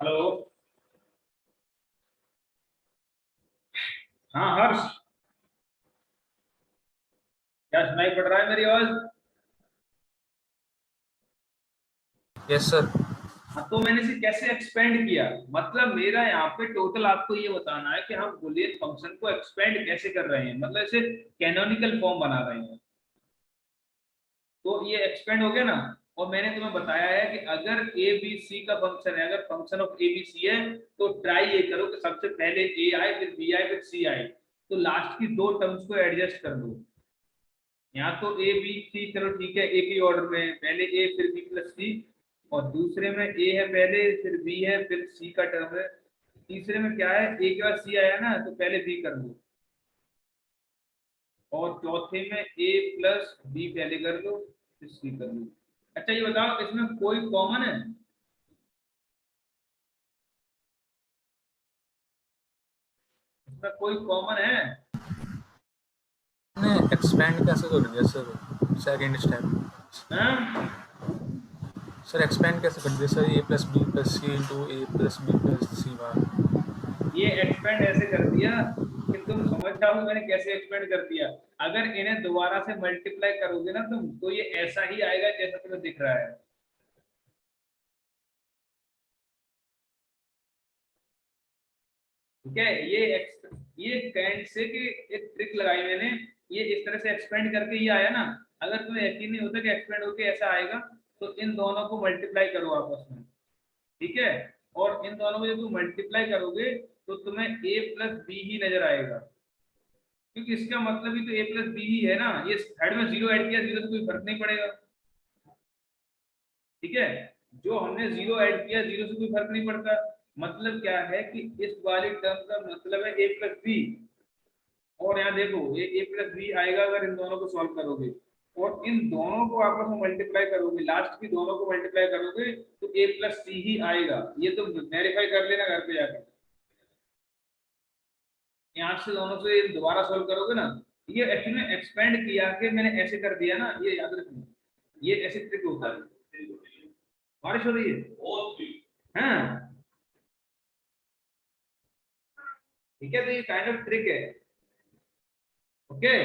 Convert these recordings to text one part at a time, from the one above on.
Hello. हाँ हर्ष, क्या सुनाई पड़ रहा है मेरी आवाज? Yes sir. हाँ, तो मैंने इसे कैसे एक्सपेंड किया, मतलब मेरा यहाँ पे टोटल आपको ये बताना है कि हम बुलियन फंक्शन को एक्सपेंड कैसे कर रहे हैं, मतलब इसे कैनोनिकल फॉर्म बना रहे हैं। तो ये एक्सपेंड हो गया ना। और मैंने तुम्हें बताया है कि अगर ए बी सी का फंक्शन है, अगर function of A B C है, तो ट्राई ये करो कि सबसे पहले ए आए, फिर बी आए, फिर सी आए। तो लास्ट की दो टर्म्स को एडजस्ट कर दो। यहाँ तो ए बी सी, चलो ठीक है, एक ही ऑर्डर में है, पहले ए फिर बी प्लस सी। और दूसरे में ए है पहले, फिर बी है, फिर सी का टर्म है। तीसरे में क्या है, ए के बाद सी आया ना, तो पहले बी कर दो। और चौथे में ए प्लस बी पहले कर दो, फिर सी कर दो। अच्छा ये बताओ, इसमें कोई कॉमन है? इसमें कोई कॉमन है? ने एक्सपेंड कैसे कर दिया सर सेकंड स्टेप? हाँ? सर एक्सपेंड कैसे कर दिया सर? ए प्लस बी प्लस सी इंटू ए प्लस बी प्लस सी बार। ये एक्सपेंड ऐसे कर दिया कि तुम समझ जाओ मैंने कैसे एक्सपेंड कर दिया। अगर इन्हें दोबारा से मल्टीप्लाई करोगे ना तुम, तो ये ऐसा ही आएगा जैसा तुम्हें दिख रहा है। ठीक है, ये कैंट से कि एक ट्रिक लगाई मैंने। ये इस तरह से एक्सपेंड करके ये आया ना। अगर तुम्हें यकीन नहीं होता कि एक्सपेंड होके ऐसा आएगा, तो इन दोनों को मल्टीप्लाई करो आपस में। ठीक है। और इन दोनों को जब तुम मल्टीप्लाई करोगे, तो तुम्हें ए प्लस बी ही नजर आएगा। क्योंकि इसका मतलब ही तो ए प्लस बी ही है ना। ये हेड में जीरो ऐड किया, जीरो से कोई फर्क नहीं पड़ेगा। ठीक है। जो हमने जीरो ऐड किया, जीरो से कोई फर्क नहीं पड़ता। मतलब क्या है कि इस वाली टर्म का मतलब है ए प्लस बी। और यहाँ देखो, ये ए प्लस बी आएगा अगर इन दोनों को सॉल्व करोगे। और इन दोनों को आपस में मल्टीप्लाई करोगे, लास्ट की दोनों को मल्टीप्लाई करोगे, तो ए प्लस सी ही आएगा। ये तो वेरीफाई कर लेना घर पे जाकर। यहाँ से दोनों से दोबारा सॉल्व करोगे ना। ये एक्चुअली एक्सपेंड किया कि मैंने ऐसे कर दिया ना, ये याद रखना। ये ऐसे ट्रिक होता है। बारिश हो रही है। हाँ। ठीक है, तो ये काइंड ऑफ ट्रिक है। ओके।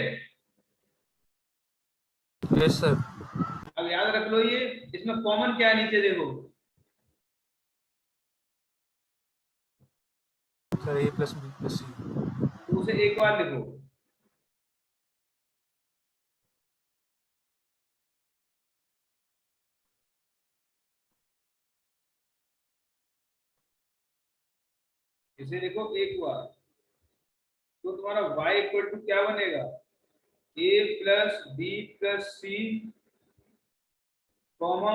Yes sir. अब याद रख लो, ये इसमें कॉमन क्या है नीचे देखो। सर ए प्लस बी प्लस सी। तो उसे एक बार लिखो। इसे लिखो एक बार। तो तुम्हारा y इक्वल टू क्या बनेगा? ए प्लस बी प्लस सी, कॉमा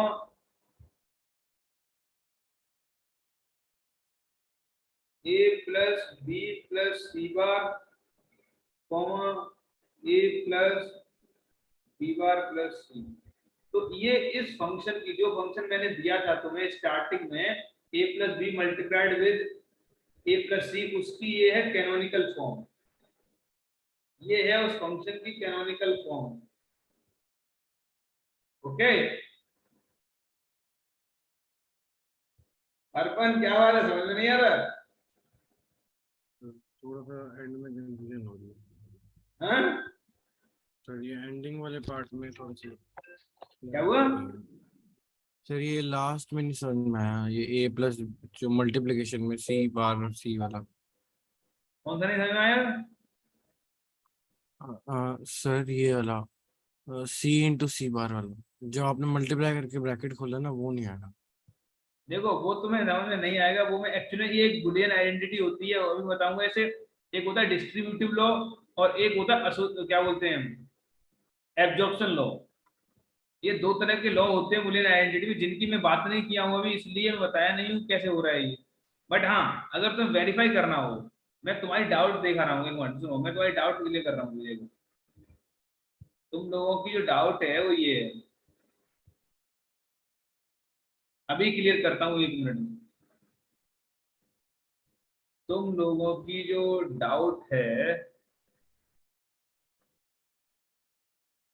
ए प्लस बी प्लस सी बार, कॉमा ए प्लस बी बार प्लस सी। तो ये इस फंक्शन की, जो फंक्शन मैंने दिया था तुम्हें स्टार्टिंग में, A plus B multiplied with A plus C, उसकी ये है कैनोनिकल फॉर्म। ये है उस फंक्शन की कैनोनिकल फॉर्म। ओके। अर्पण क्या बात है, समझ में नहीं आ रहा? थोड़ा सा एंड में कंफ्यूजन हो रही है हाँ? सर। ये एंडिंग वाले पार्ट में थोड़ी सी क्या हुआ? सर। ये लास्ट में नहीं समझ में आया, ये ए प्लस जो मल्टीप्लिकेशन में सी बार सी वाला। कौन सा नहीं समझ में आया? सर ये वाला सी इंटू सी बार वाला, जो आपने मल्टीप्लाई करके ब्रैकेट खोला ना, वो नहीं आया। देखो, वो तुम्हें समझ में नहीं आएगा। वो मैं एक्चुअली, ये एक बुलियन आइडेंटिटी होती है, वो भी बताऊंगा ऐसे। एक होता है डिस्ट्रीब्यूटिव लॉ, और एक होता है क्या बोलते हैं, एब्जॉर्प्शन लॉ। ये दो तरह के लॉ होते हैं बुलियन आइडेंटिटी में, जिनकी मैं बात नहीं किया हूँ अभी, इसलिए मैं बताया नहीं हूँ कैसे हो रहा है ये। बट हाँ, अगर तुम्हें वेरीफाई करना हो, मैं तुम्हारी डाउट देखा रहा हूँ, एक मिनट सुनो, मैं तुम्हारी डाउट क्लियर कर रहा हूँ। देखो, तुम लोगों की जो डाउट है वो ये है, अभी क्लियर करता हूँ, एक मिनट में। तुम लोगों की जो डाउट है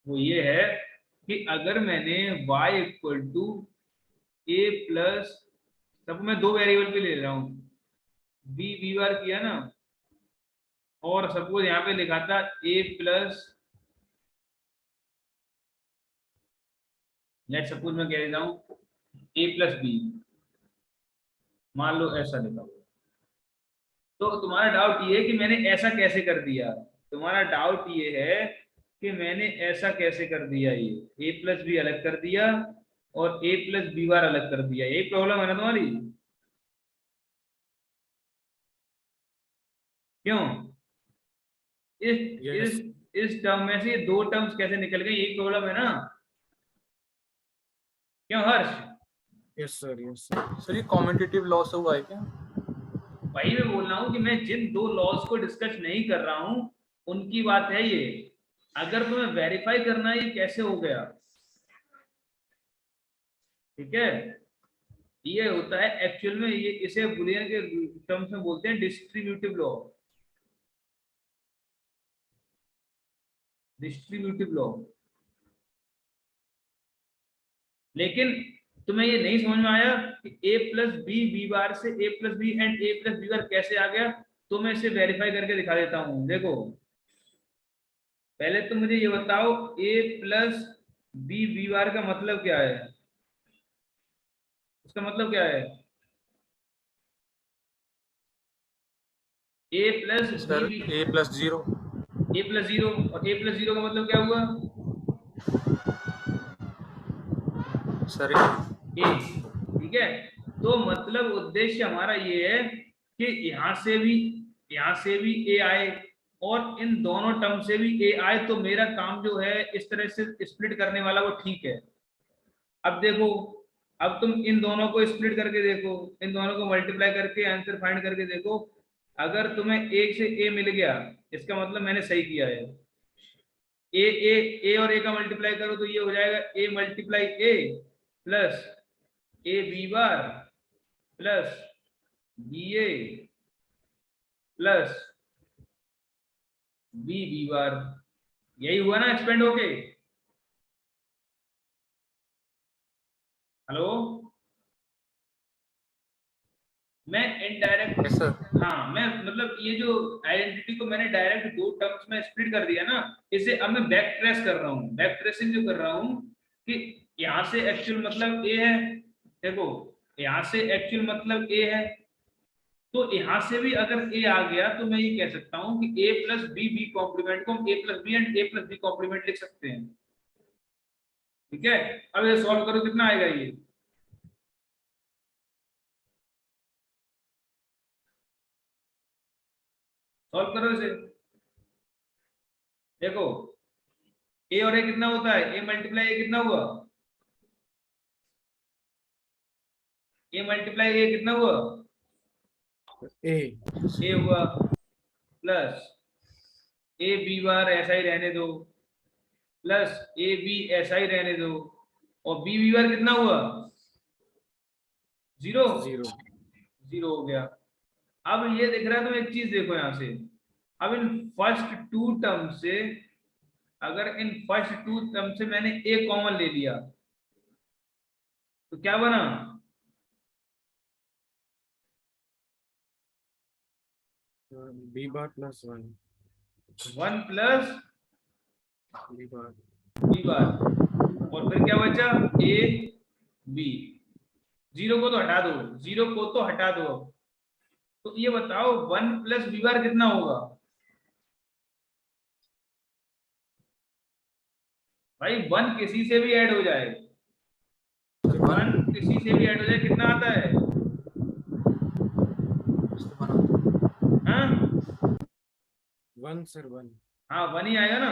वो ये है कि अगर मैंने y equal to A plus, सब मैं दो वेरिएबल पे ले रहा हूँ, बी बी बार किया ना, और सपोज यहाँ पे लिखा था ए प्लस, लेट सपोज मैं कह देता हूँ ए प्लस बी, मान लो ऐसा लिखा हुआ। तो तुम्हारा डाउट ये है कि मैंने ऐसा कैसे कर दिया, तुम्हारा डाउट ये है कि मैंने ऐसा कैसे कर दिया, ये ए प्लस बी अलग कर दिया और ए प्लस बी बार अलग कर दिया, यही प्रॉब्लम है ना तुम्हारी? क्यों? इस Yes. इस टर्म में से ये दो टर्म्स कैसे निकल गए, यही प्रॉब्लम है ना? क्यों हर्ष? Yes sir, yes sir. Sir ये कॉमेंटेटिव लॉस हुआ है क्या? वही मैं बोल रहा हूँ कि मैं जिन दो लॉज को डिस्कस नहीं कर रहा हूँ उनकी बात है ये। अगर तुम्हें वेरीफाई करना है ये कैसे हो गया, ठीक है, ये होता है एक्चुअल में, ये इसे बुलियन के टर्म्स में बोलते हैं डिस्ट्रीब्यूटिव लॉ, डिस्ट्रीब्यूटिव लॉ। लेकिन तुम्हें ये नहीं समझ में आया कि A plus B B bar से A plus B and A plus B bar कैसे आ गया, तो मैं इसे वेरीफाई करके दिखा देता हूँ। देखो पहले तो मुझे ये बताओ ए प्लस बी बी बार का मतलब क्या है, उसका मतलब क्या है? ए plus sir B, A plus zero, A plus zero, और ए प्लस जीरो का मतलब क्या हुआ? सर ए, ठीक है। तो मतलब उद्देश्य हमारा ये है कि यहाँ से भी ए आए और इन दोनों टर्म से भी ए आए, तो मेरा काम जो है इस तरह से स्प्लिट करने वाला वो ठीक है। अब देखो, अब तुम इन दोनों को स्प्लिट करके देखो, इन दोनों को मल्टीप्लाई करके आंसर फाइंड करके देखो, अगर तुम्हें एक से ए मिल गया इसका मतलब मैंने सही किया है। ए और ए का मल्टीप्लाई करो तो ये हो जाएगा A multiply A plus A B bar plus B A plus B B bar, यही हुआ ना एक्सपेंड होके? हेलो, मैं इनडायरेक्ट, सर हाँ मैं मतलब ये जो आइडेंटिटी को मैंने डायरेक्ट दो टर्म्स में स्प्लिट कर दिया ना, इसे अब मैं बैक ट्रेस कर रहा हूँ, बैक ट्रेसिंग जो कर रहा हूँ कि यहाँ से एक्चुअल मतलब ए है, देखो यहाँ से एक्चुअल मतलब ए है, तो यहाँ से भी अगर ए आ गया तो मैं ये कह सकता हूँ कि A plus B B complement को हम A plus B and A plus B complement लिख सकते हैं, ठीक है। अब ये सॉल्व करो, कितना आएगा ये? सॉल्व करो इसे, देखो ए और ए कितना होता है, ए मल्टीप्लाई ए कितना हुआ, ए मल्टीप्लाई ए कितना हुआ, A. ए हुआ प्लस ए बी बार ऐसा ही रहने दो प्लस ए बी ऐसा ही रहने दो, और बी बी बार कितना हुआ, जीरो, 0. जीरो हो गया। अब ये दिख रहा है, तुम एक चीज देखो यहाँ से, अब इन फर्स्ट टू टर्म से, अगर इन फर्स्ट टू टर्म से मैंने ए कॉमन ले लिया तो क्या बना, B bar plus 1. 1 plus B bar. B bar, और फिर क्या बचा, ए बी, जीरो को तो हटा दो, जीरो को तो हटा दो। तो ये बताओ 1 प्लस बी बार कितना होगा? भाई 1 किसी से भी ऐड हो जाए, 1 किसी से भी ऐड हो जाए कितना आता है? हाँ 1 sir, 1. हाँ 1 ही आएगा ना,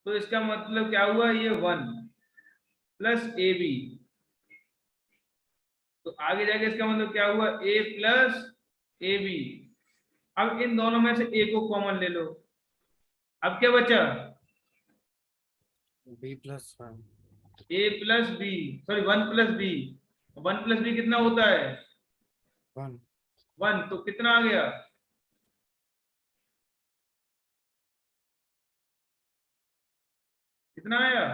तो इसका मतलब क्या हुआ, ये 1 प्लस ए बी, तो आगे जाके इसका मतलब क्या हुआ, ए प्लस ए बी। अब इन दोनों में से ए को कॉमन ले लो, अब क्या बचा, B plus 1. A plus B, sorry 1 plus B, 1 plus B कितना होता है, 1. 1, तो कितना आ गया, कितना आया,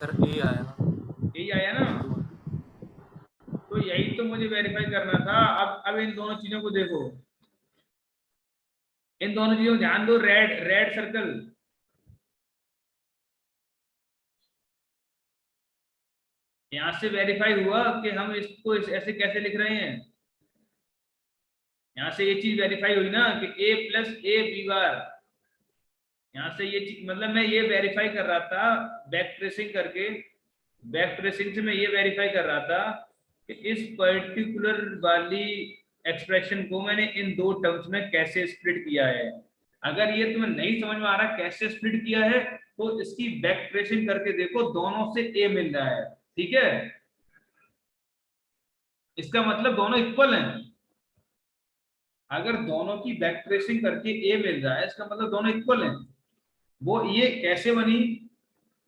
सर ए आया ना, यही आया ना। तो यही तो मुझे वेरीफाई करना था। अब इन दोनों चीजों को देखो, इन दोनों चीजों को ध्यान दो। रेड रेड सर्कल, यहां से वेरीफाई हुआ कि हम इसको ऐसे कैसे लिख रहे हैं। यहां से ये चीज वेरीफाई हुई ना कि a plus A B bar. यहाँ से ये चीज मतलब मैं ये वेरीफाई कर रहा था बैक ट्रेसिंग करके, बैक ट्रेसिंग से मैं ये वेरीफाई कर रहा था कि इस पर्टिकुलर वाली एक्सप्रेशन को मैंने इन दो टर्म्स में कैसे स्प्लिट किया है। अगर ये तुम्हें नहीं समझ में आ रहा कैसे स्प्लिट किया है तो इसकी बैक ट्रेसिंग करके देखो, दोनों से ए मिल रहा है। ठीक है, इसका मतलब दोनों इक्वल हैं। अगर दोनों की बैक ट्रेसिंग करके ए मिल रहा है इसका मतलब दोनों इक्वल हैं। वो ये कैसे बनी,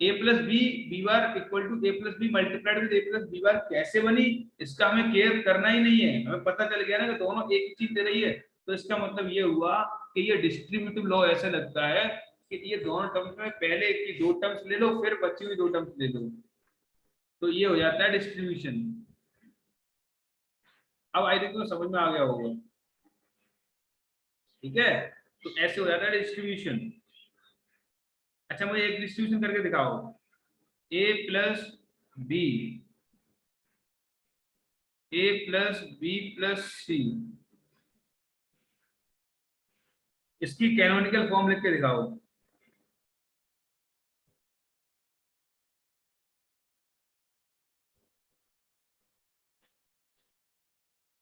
A plus B B bar equal to A plus B multiplied with A plus B bar, कैसे बनी इसका हमें केयर करना ही नहीं है। हमें पता चल गया ना कि दोनों एक ही चीज दे रही है, तो इसका मतलब ये हुआ कि ये डिस्ट्रीब्यूटिव लॉ ऐसे लगता है कि ये दोनों टर्म्स में पहले की दो टर्म्स ले लो फिर बची हुई दो टर्म्स ले लो, तो ये हो जाता है डिस्ट्रीब्यूशन। अब आई थिंक तो समझ में आ गया होगा। ठीक है, तो ऐसे हो जाता है डिस्ट्रीब्यूशन। अच्छा मुझे एक डिस्ट्रीब्यूशन करके दिखाओ, A plus B, A plus B plus C, इसकी कैनोनिकल फॉर्म लिख के दिखाओ।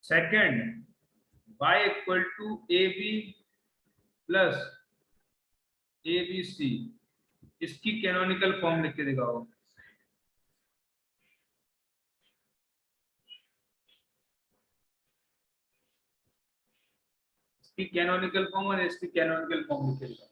Second, y equal to A B plus A B C, इसकी कैनोनिकल फॉर्म लिख के दिखाओ। इसकी कैनोनिकल फॉर्म और इसकी कैनोनिकल फॉर्म लिख के दिखाओ।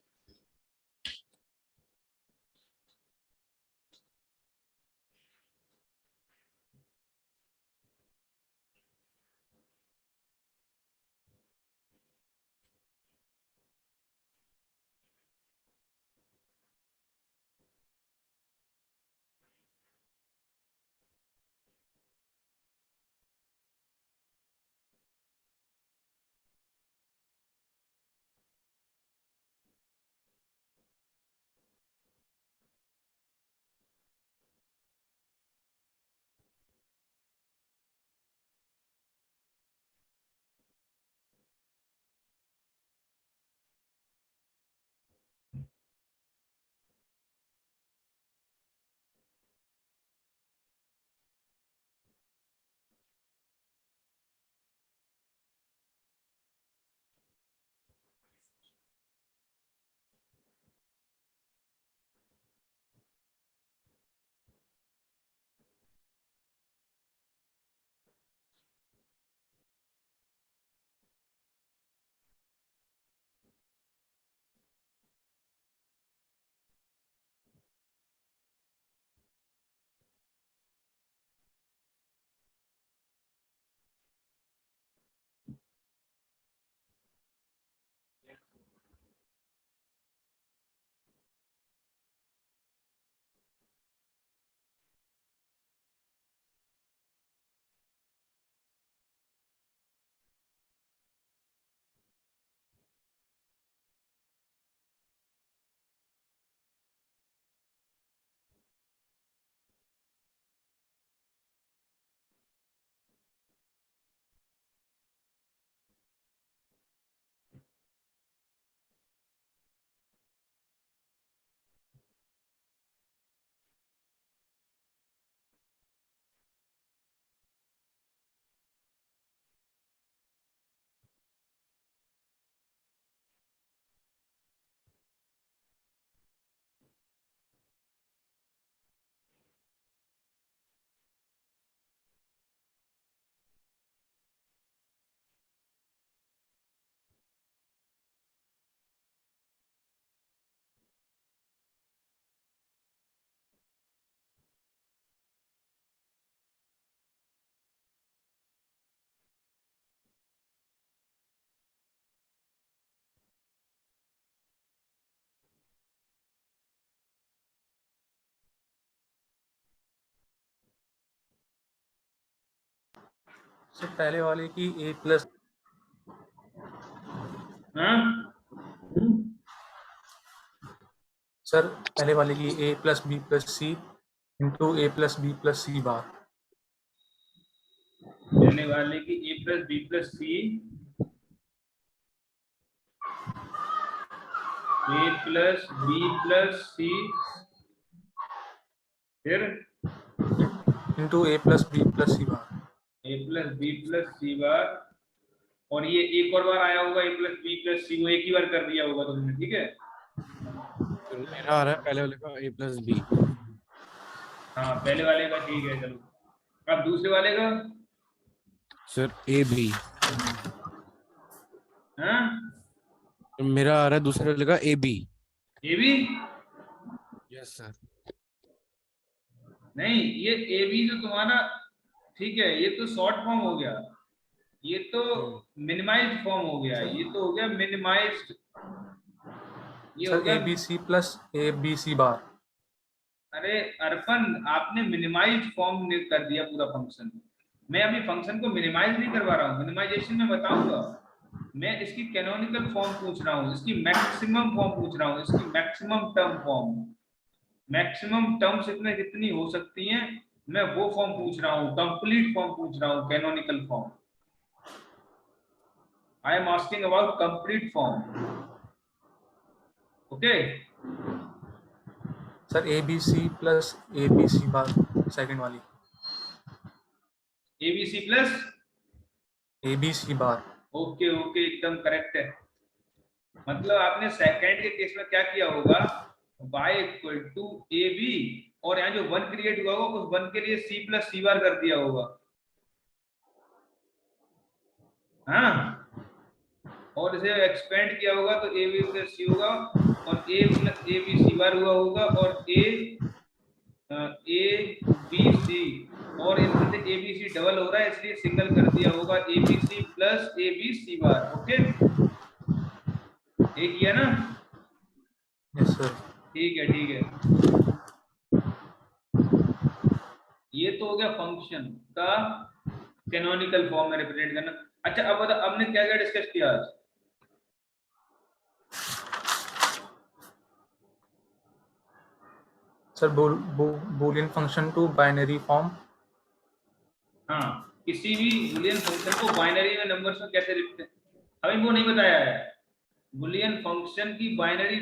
सर पहले वाले की ए प्लस हाँ सर पहले वाले की ए प्लस बी प्लस सी इंटू ए प्लस बी प्लस सी बार। पहले वाले की ए प्लस बी प्लस सी ए प्लस बी प्लस सी फिर इंटू ए प्लस बी प्लस सी बार। ए प्लस बी प्लस सी बार, और ये एक और बार आया होगा ए प्लस बी प्लस सी, वो एक ही बार कर दिया होगा तुमने, ठीक है। तो मेरा आ रहा है पहले वाले का ए प्लस बी। हाँ पहले वाले का ठीक है, चलो अब दूसरे वाले का। Sir A B. हाँ तो मेरा आ रहा है दूसरे वाले का A B. A B yes sir. नहीं, ये ए बी तो तुम्हारा ठीक है, ये तो शॉर्ट फॉर्म हो गया, ये तो मिनिमाइज्ड फॉर्म हो गया, ये तो हो गया मिनिमाइज्ड, ये हो सर गया। A B C plus A B C bar. अरे अर्पण, आपने मिनिमाइज्ड फॉर्म कर दिया पूरा फंक्शन। मैं अभी फंक्शन को मिनिमाइज नहीं करवा रहा हूँ, मिनिमाइजेशन में बताऊंगा। मैं इसकी कैनोनिकल फॉर्म पूछ रहा हूँ, इसकी मैक्सिमम फॉर्म पूछ रहा हूँ, इसकी maximum term form, maximum terms इतने कितनी हो सकती हैं, मैं वो फॉर्म पूछ रहा हूँ, कंप्लीट फॉर्म पूछ रहा हूँ, canonical form. I am asking about complete form. Okay sir A B C plus A B C bar second वाली। A B C plus A B C bar. Okay okay, एकदम correct है। मतलब आपने second के case में क्या किया होगा, y equal to A B, और यहाँ जो वन क्रिएट हुआ होगा उस वन के लिए c प्लस सी बार कर दिया होगा। हाँ, और इसे एक्सपेंड किया होगा तो ए बी प्लस सी होगा, और ए प्लस ए बी सी बार हुआ होगा, और ए बी सी, और इसमें से ए बी सी डबल हो रहा है इसलिए सिंगल कर दिया होगा, A B C plus A B C bar. Okay, ये किया ना? Yes sir. ठीक है ठीक है, ये तो हो गया फंक्शन का कैनोनिकल फॉर्म में रिप्रेजेंट करना। अच्छा अब बता, हमने क्या क्या डिस्कस किया आज? Sir Boolean function to binary form. हाँ, किसी भी बूलियन फंक्शन को बाइनरी में नंबर्स में कैसे लिखते हैं, हमें वो नहीं बताया है। बूलियन फंक्शन की बाइनरी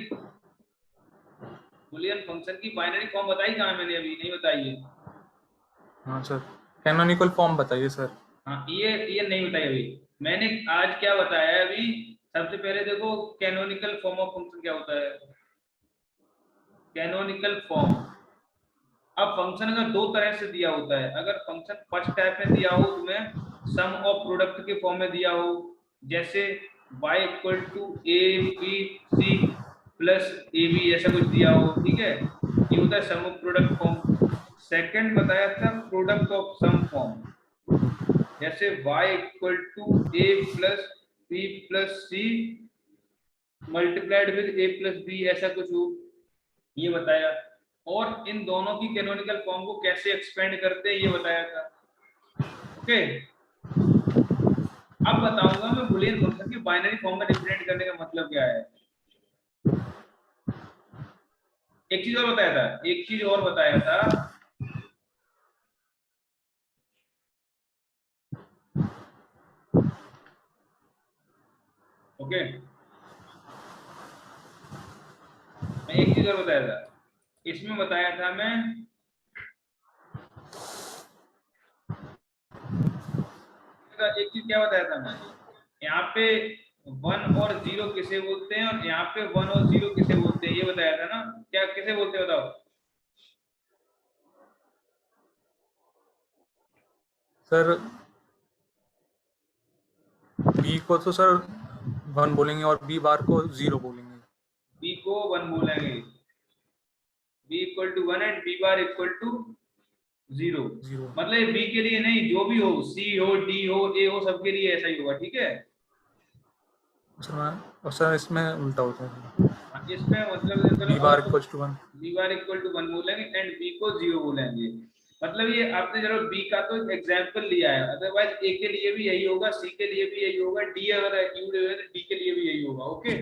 फॉर्म बताई कहाँ मैंने? अभी नहीं बताई है। हाँ सर, कैनोनिकल फॉर्म बताइए सर। हाँ, ये नहीं बताई अभी मैंने। आज क्या बताया है? अभी सबसे पहले देखो कैनोनिकल फॉर्म ऑफ फंक्शन क्या होता है। कैनोनिकल फॉर्म, अब फंक्शन अगर दो तरह से दिया होता है, अगर फंक्शन फर्स्ट टाइप में दिया हो तुम्हें सम ऑफ प्रोडक्ट के फॉर्म में दिया हो, जैसे y equal to A B C plus A B, ऐसा कुछ दिया हो, ठीक है, ये होता है sum of product form. Second बताया था प्रोडक्ट ऑफ सम फॉर्म, जैसे y equal to A plus B plus C multiplied with A plus B, ऐसा कुछ हो, ये बताया। और इन दोनों की कैनोनिकल फॉर्म को कैसे एक्सपेंड करते हैं ये बताया था। ओके, अब बताऊंगा मैं बूलियन फंक्शन की बाइनरी फॉर्म में रिप्रेजेंट करने का मतलब क्या है। एक चीज और बताया था, ओके, मैं एक चीज और बताया था, इसमें बताया था मैं एक चीज क्या बताया था मैं, यहाँ पे 1 और 0 किसे बोलते हैं, और यहाँ पे 1 और 0 किसे बोलते हैं, ये बताया था ना। क्या किसे बोलते हैं बताओ? सर बी को तो सर 1 बोलेंगे और बी बार को 0 बोलेंगे। बी को 1 बोलेंगे, B equal to 1 and B bar equal to 0। मतलब बी के लिए नहीं, जो भी हो, सी हो, डी हो, ए हो, सबके लिए ऐसा ही होगा, ठीक है। सर इसमें उल्टा होता है, इसमें मतलब B bar equal to 1 B bar equal to 1 बोलेंगे एंड बी को 0 बोलेंगे। मतलब ये आपने चलो बी का तो एग्जाम्पल लिया है, अदरवाइज ए के लिए भी यही होगा, सी के लिए भी यही होगा, डी अगर एक्यूड है तो डी के लिए भी यही होगा। ओके,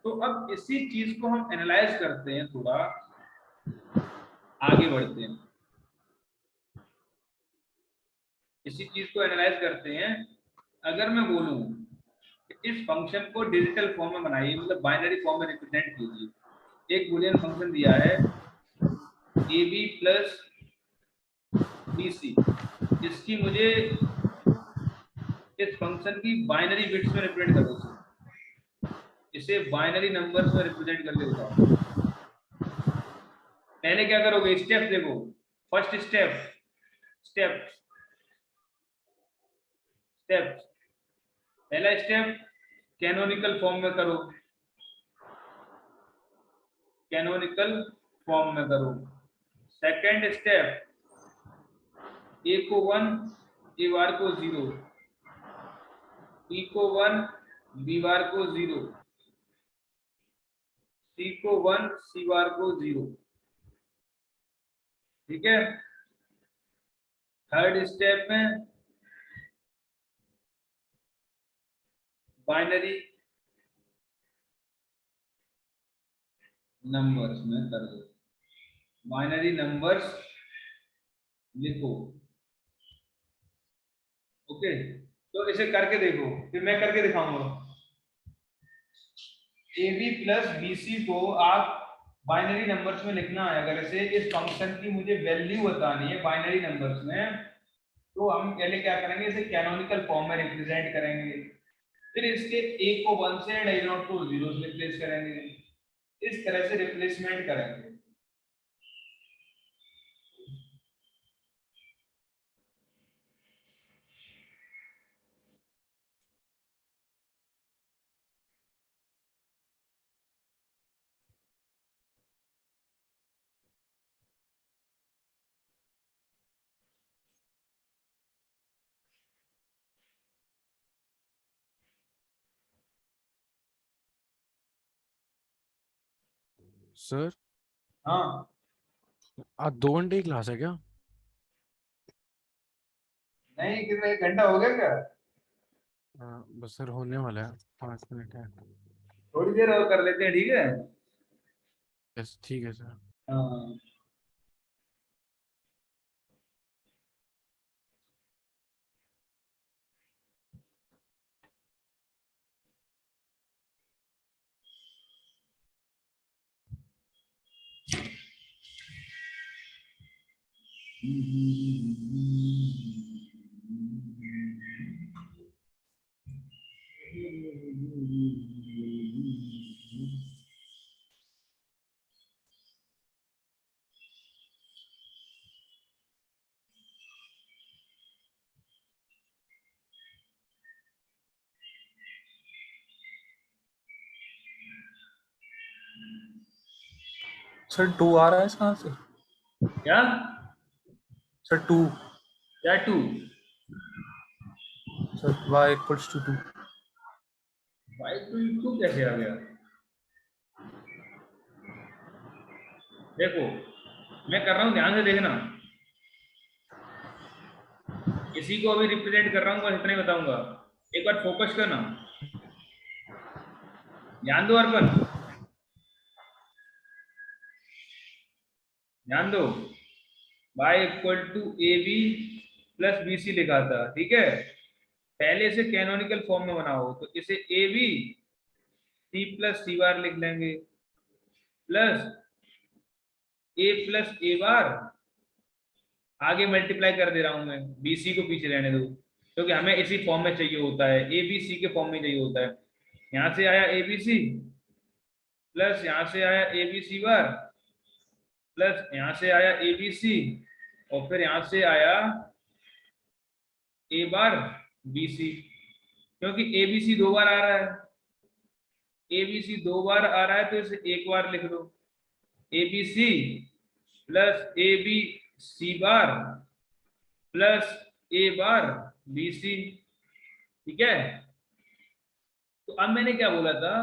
तो अब इसी चीज को हम एनालाइज करते हैं, थोड़ा आगे बढ़ते हैं, इसी चीज को एनालाइज करते हैं। अगर मैं बोलूं इस फंक्शन को डिजिटल फॉर्म में बनाइए, मतलब बाइनरी फॉर्म में रिप्रेजेंट कीजिए। एक बूलियन फंक्शन दिया है A B plus B C, इसकी मुझे इस फंक्शन की बाइनरी बिट्स में रिप्रेजेंट करो, इसे बाइनरी नंबर्स में रिप्रेजेंट करके दिखाओ। पहले क्या करोगे, स्टेप देखो, फर्स्ट स्टेप, स्टेप स्टेप पहला स्टेप कैनोनिकल फॉर्म में करो, कैनोनिकल फॉर्म में करो। सेकंड स्टेप ए को 1 ए बार को 0, बी को 1 बी बार को 0, सी को 1 सी बार को 0। ठीक है, थर्ड स्टेप में बाइनरी नंबर्स में कर दो, बाइनरी नंबर्स लिखो। ओके, तो इसे करके देखो, फिर मैं करके दिखाऊंगा। A B plus B C को आप बाइनरी नंबर्स में लिखना है, अगर इसे इस फंक्शन की मुझे वैल्यू बतानी है बाइनरी नंबर्स में, तो हम पहले क्या करेंगे, इसे कैनोनिकल फॉर्म में रिप्रेजेंट करेंगे। फिर इसके ए को 1 से एंड ए नॉट को 0 से रिप्लेस करेंगे, इस तरह से रिप्लेसमेंट करेंगे। सर हाँ, आज 2 घंटे की क्लास है क्या? नहीं कितना, 1 घंटा हो गया क्या? बस सर होने वाला है, 5 मिनट है। थोड़ी देर और कर लेते हैं, ठीक है। यस ठीक है सर। हाँ, सर 2 आ रहा है कहाँ से? क्या सर 2, क्या 2? Sir y equals to 2। भाई टू कैसे आ गया? देखो मैं कर रहा हूँ, ध्यान से देखना, इसी को अभी रिप्रेजेंट कर रहा हूँ, बस इतना ही बताऊंगा, एक बार फोकस करना, ध्यान दो अर्पण, ध्यान दो। y equal to A B plus B C लिखा था, ठीक है। पहले इसे कैनोनिकल फॉर्म में बनाओ, तो इसे ए बी सी प्लस सी बार लिख लेंगे, प्लस ए प्लस ए बार, आगे मल्टीप्लाई कर दे रहा हूं मैं, बी सी को पीछे रहने दो, क्योंकि हमें इसी फॉर्म में चाहिए होता है, ए बी सी के फॉर्म में चाहिए होता है। यहाँ से आया ए बी सी, प्लस यहाँ से आया ए बी सी बार, प्लस यहाँ से आया ए बी सी, और फिर यहाँ से आया ए बार बी सी, क्योंकि ए बी सी 2 बार आ रहा है, ए बी सी 2 बार आ रहा है तो इसे एक बार लिख दो, A B C plus A B C bar plus A bar B C, ठीक है। तो अब मैंने क्या बोला था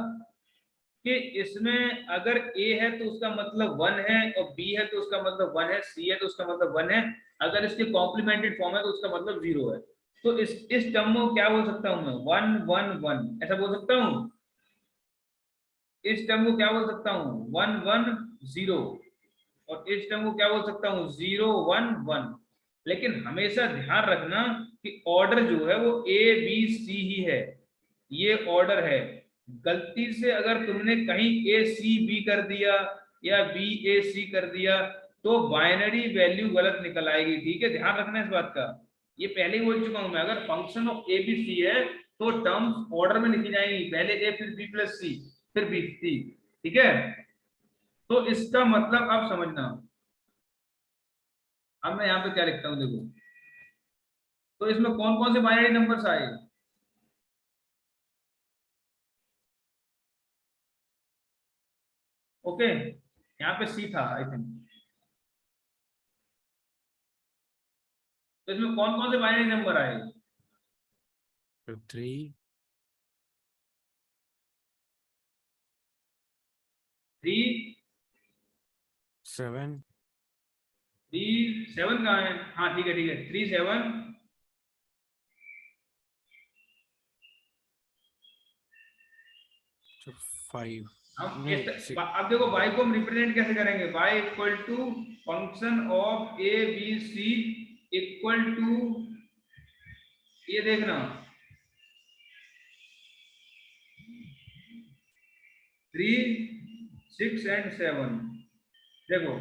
कि इसमें अगर ए है तो उसका मतलब 1 है, और बी है तो उसका मतलब 1 है, सी है तो उसका मतलब 1 है, अगर इसके कॉम्प्लीमेंटेड फॉर्म है तो उसका मतलब 0 है। तो इस टर्म को क्या बोल सकता हूं मैं, 1 1 1 ऐसा बोल सकता हूं। इस टर्म को क्या बोल सकता हूँ, 1 1 0, और इस टर्म को क्या बोल सकता हूँ, 0 1 1। लेकिन हमेशा ध्यान रखना कि ऑर्डर जो है वो ए बी सी ही है, ये ऑर्डर है। गलती से अगर तुमने कहीं ए सी बी कर दिया या बी ए सी कर दिया तो बाइनरी वैल्यू गलत निकल आएगी, ठीक है, ध्यान रखना इस बात का। ये पहले ही बोल चुका हूं मैं, अगर function of A B C है तो टर्म्स ऑर्डर में लिखी जाएंगी, पहले ए फिर बी प्लस सी फिर बी सी, ठीक है। तो इसका मतलब आप समझना। अब मैं यहाँ पे क्या लिखता हूँ देखो, तो इसमें कौन कौन से बाइनरी नंबर्स आए, ओके, यहाँ पे सी था आई थिंक। तो इसमें कौन कौन से बाइनरी नंबर आए, 3 3 7 3 7 कहाँ है, हाँ ठीक है ठीक है, 3 7 5 हम नहीं 6 अब देखो y को हम रिप्रेजेंट कैसे करेंगे, y equal to function of A B C equal to, ये देखना 3 6 एंड 7, देखो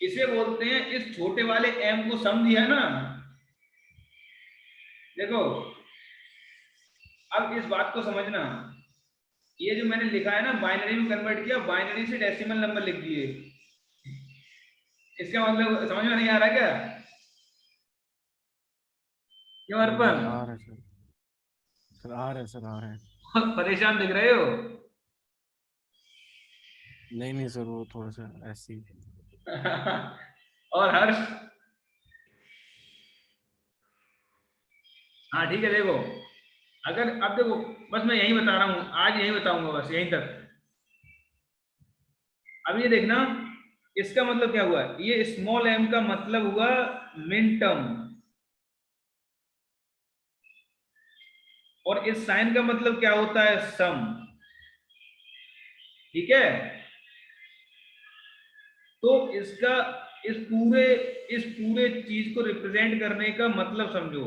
इसे बोलते हैं, इस छोटे वाले m को सम दिया ना, देखो अब इस बात को समझना, ये जो मैंने लिखा है ना बाइनरी में कन्वर्ट किया, बाइनरी से डेसिमल नंबर लिख दिए, इसका मतलब समझ में नहीं आ रहा क्या, क्यों अर्पण, आ रहा है सर, सर आ रहा है, सर आ रहा है। बहुत परेशान दिख रहे हो। नहीं नहीं सर, वो थोड़ा सा ऐसी। और हर्ष, हाँ ठीक है, देखो अगर अब देखो, बस मैं यही बता रहा हूँ आज, यही बताऊंगा बस यहीं तक। अब ये देखना, इसका मतलब क्या हुआ, ये स्मॉल m का मतलब हुआ मिन टर्म, और इस साइन का मतलब क्या होता है, सम, ठीक है। तो इसका इस पूरे चीज को रिप्रेजेंट करने का मतलब समझो,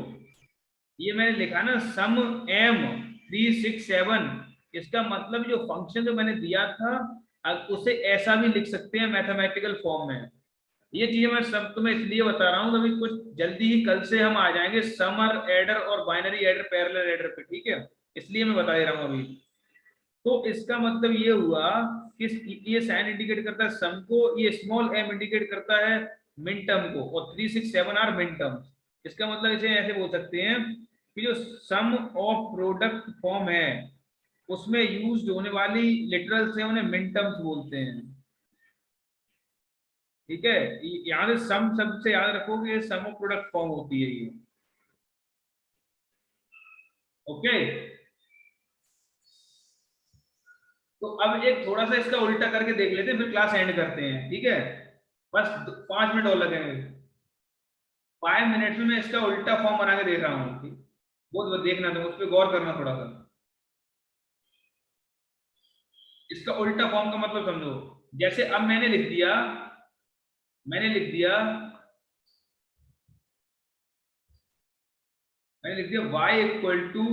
ये मैंने लिखा ना सम m 367, इसका मतलब जो फंक्शन जो मैंने दिया था अब उसे ऐसा भी लिख सकते हैं मैथमेटिकल फॉर्म में। ये चीजें मैं सब तुम्हें इसलिए बता रहा हूँ, अभी कुछ जल्दी ही कल से हम आ जाएंगे समर एडर और बाइनरी एडर पैरेलल एडर पे, ठीक है, इसलिए मैं बता दे रहा हूँ अभी। तो इसका मतलब ये हुआ कि ये साइन इंडिकेट करता है सम को, ये स्मॉल m इंडिकेट करता है मिन टर्म को, और 367 आर मिन टर्म। इसका मतलब इसे ऐसे बोल सकते हैं कि जो सम ऑफ प्रोडक्ट फॉर्म है उसमें यूज होने वाली लिटरल्स हैं उन्हें मिन टर्म्स बोलते हैं, ठीक है। यहाँ से सम शब्द से याद रखोगे सम ऑफ प्रोडक्ट फॉर्म होती है ये, ओके। तो अब एक थोड़ा सा इसका उल्टा करके देख लेते हैं, फिर क्लास एंड करते हैं, ठीक है। बस 5 मिनट और लगेंगे, 5 मिनट में मैं इसका उल्टा फॉर्म बना के देख रहा हूँ, वो देखना, तो उस पर गौर करना थोड़ा सा। इसका उल्टा फॉर्म का मतलब समझो, जैसे अब मैंने लिख दिया y equal to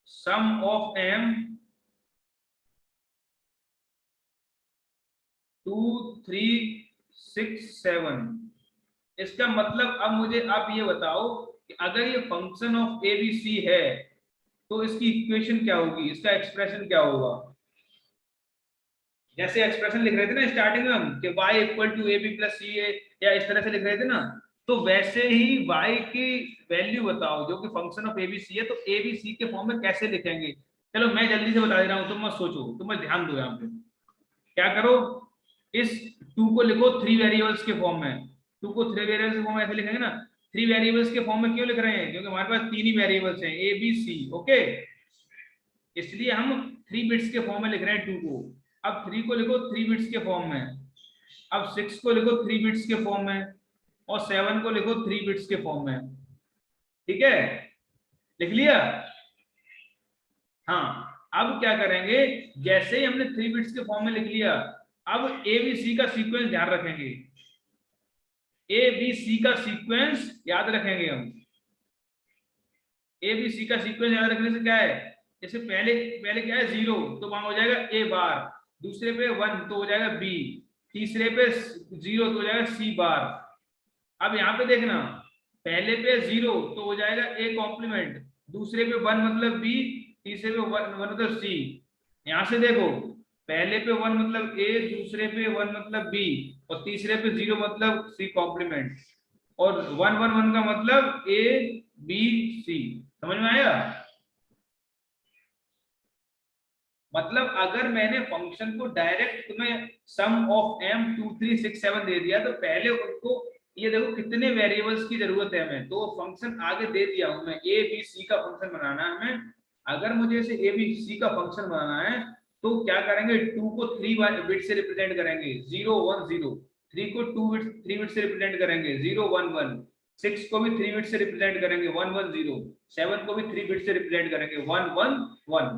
sum of m 2 3 6 7। इसका मतलब अब मुझे आप ये बताओ कि अगर ये function of A B C है तो इसकी इक्वेशन क्या होगी, इसका एक्सप्रेशन क्या होगा। जैसे एक्सप्रेशन लिख रहे थे ना स्टार्टिंग में हम कि y equal to A B plus C A, या इस तरह से लिख रहे थे ना, तो वैसे ही y की वैल्यू बताओ जो कि function of A B C है, तो ए बी सी के फॉर्म में कैसे लिखेंगे। चलो मैं जल्दी से बता दे रहा हूँ, तुम मत सोचो, तुम मत ध्यान दो, यहाँ पे क्या करो, इस 2 को लिखो 3 वेरिएबल्स के फॉर्म में, 2 को 3 वेरिएबल्स के फॉर्म में ऐसे लिखेंगे ना, 3 वेरिएबल्स के फॉर्म में क्यों लिख रहे हैं, क्योंकि हमारे पास 3 ही वेरिएबल्स हैं ए बी सी, ओके। इसलिए हम 3 बिट्स के फॉर्म में लिख रहे हैं 2 को। अब 3 को लिखो 3 बिट्स के फॉर्म में, अब 6 को लिखो 3 बिट्स के फॉर्म में, और 7 को लिखो 3 बिट्स के फॉर्म में। ठीक है, लिख लिया? हाँ, अब क्या करेंगे, जैसे ही हमने 3 बिट्स के फॉर्म में लिख लिया, अब ABC का सीक्वेंस ध्यान रखेंगे, ABC का सीक्वेंस याद रखेंगे हम। ABC का सीक्वेंस याद रखने से क्या है, जैसे पहले पहले क्या है 0, तो वहां हो जाएगा A बार, दूसरे पे 1 तो हो जाएगा B, तीसरे पे 0 तो हो जाएगा C बार। अब यहाँ पे देखना, पहले पे 0 तो हो जाएगा A कॉम्प्लीमेंट, दूसरे पे 1 मतलब B, तीसरे पे 1 मतलब C। यहाँ से देखो, पहले पे 1 मतलब A, दूसरे पे 1 मतलब B, और तीसरे पे 0 मतलब C कॉम्प्लीमेंट, और 1 1 1 का मतलब A B C। समझ में आया? मतलब अगर मैंने फंक्शन को डायरेक्ट तुम्हें सम ऑफ m 2 3 6 7 दे दिया, तो पहले उनको ये देखो कितने वेरिएबल्स की जरूरत है हमें, तो फंक्शन आगे दे दिया हूं मैं, a b c का फंक्शन बनाना है हमें। अगर मुझे इसे a b c का फंक्शन बनाना है तो क्या करेंगे, 2 को 3 बिट से रिप्रेजेंट करेंगे, 0 1 0, 3 को 3 बिट से रिप्रेजेंट करेंगे, 0 1 1, 6 को भी 3 बिट से रिप्रेजेंट करेंगे, 1 1 0, 7 को भी 3 बिट से रिप्रेजेंट करेंगे, 1 1 1।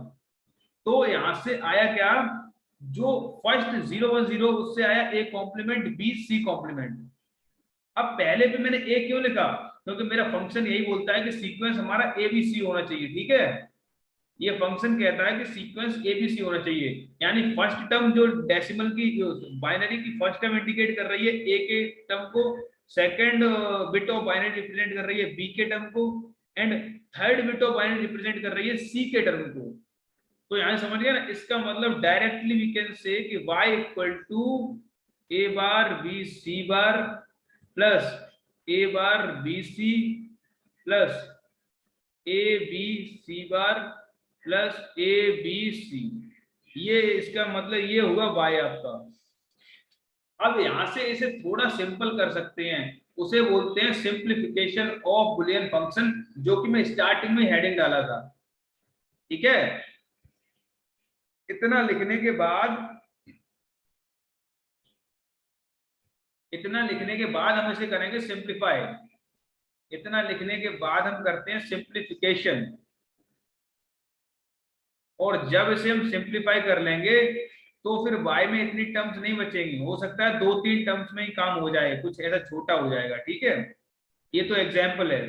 तो यहां से आया क्या, जो फर्स्ट 0 1 0 उससे आया A complement B C complement. अब पहले पे मैंने A क्यों लिखा, क्योंकि मेरा फंक्शन यही बोलता है कि सीक्वेंस हमारा ABC होना चाहिए। ठीक है, ये फंक्शन कहता है कि सीक्वेंस ABC होना चाहिए, यानी फर्स्ट टर्म जो डेसिमल की बाइनरी की फर्स्ट टर्म इंडिकेट कर रही है A के टर्म को, second bit of binary represent कर रही है B के टर्म को, and third bit of binary represent कर रही है C के टर्म को। तो यहां समझ गया ना, इसका मतलब डायरेक्टली वी कैन से कि y equal to a bar b c bar plus a bar b c plus a b c bar plus a b c। ये इसका मतलब ये हुआ y आपका। अब यहां से इसे थोड़ा सिंपल कर सकते हैं, उसे बोलते हैं सिंप्लीफिकेशन ऑफ बुलियन फंक्शन, जो कि मैं स्टार्टिंग में हेडिंग डाला था। ठीक है, इतना लिखने के बाद हम इसे करेंगे सिंप्लीफाई। इतना लिखने के बाद हम करते हैं सिंप्लीफिकेशन, और जब इसे हम सिंप्लीफाई कर लेंगे तो फिर y में इतनी टर्म्स नहीं बचेंगी, हो सकता है 2-3 टर्म्स में ही काम हो जाए, कुछ ऐसा छोटा हो जाएगा। ठीक है, ये तो एग्जाम्पल है,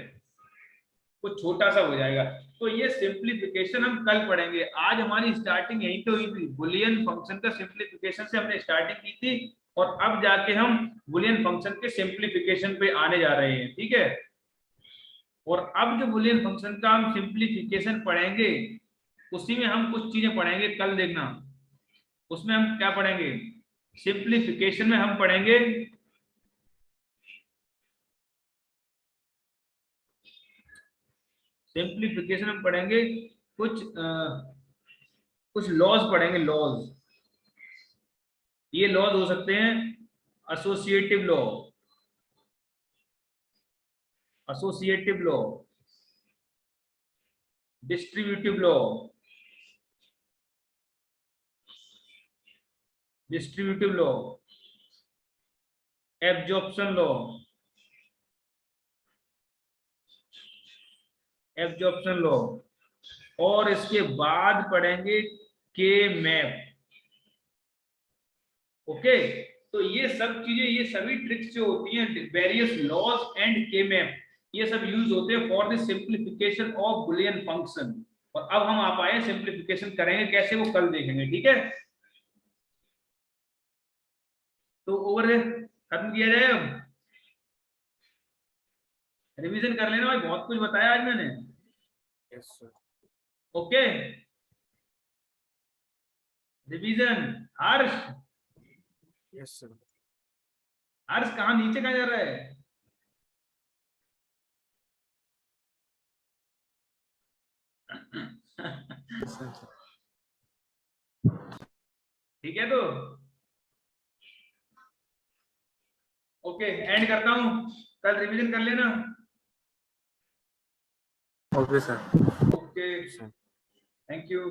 कुछ छोटा सा हो जाएगा। तो ये सिंप्लीफिकेशन हम कल पढ़ेंगे, आज हमारी स्टार्टिंग यहीं पे हुई थी, बुलियन फंक्शन का सिंप्लीफिकेशन से हमने स्टार्टिंग की थी, और अब जाके हम बुलियन फंक्शन के सिंप्लीफिकेशन पे आने जा रहे हैं। ठीक है, और अब जो बुलियन फंक्शन का हम सिंप्लीफिकेशन पढ़ेंगे, उसी में हम कुछ चीजें पढ़ेंगे, कल देखना। उसमें हम क्या पढ़ेंगे, सिंप्लीफिकेशन में हम पढ़ेंगे कुछ लॉज पढ़ेंगे, लॉज। ये लॉज हो सकते हैं associative law, distributive law, absorption law, और इसके बाद पढ़ेंगे के मैप। ओके, तो ये सब चीजें, ये सभी ट्रिक्स जो होती हैं, वेरियस लॉज एंड के मैप, ये सब यूज होते हैं for the simplification of Boolean function. और अब हम आप आए सिंप्लीफिकेशन करेंगे कैसे, वो कल देखेंगे। ठीक है, तो ओवर खत्म किया जाए। अब रिवीजन कर लेना भाई, बहुत कुछ बताया आज मैंने। Yes sir. Okay, revision. Harsh, yes sir. Harsh कहाँ, नीचे कहाँ जा रहा है? ठीक है, तो ओके, एंड करता हूँ, कल रिवीजन कर लेना। Okay sir. Okay, thank you.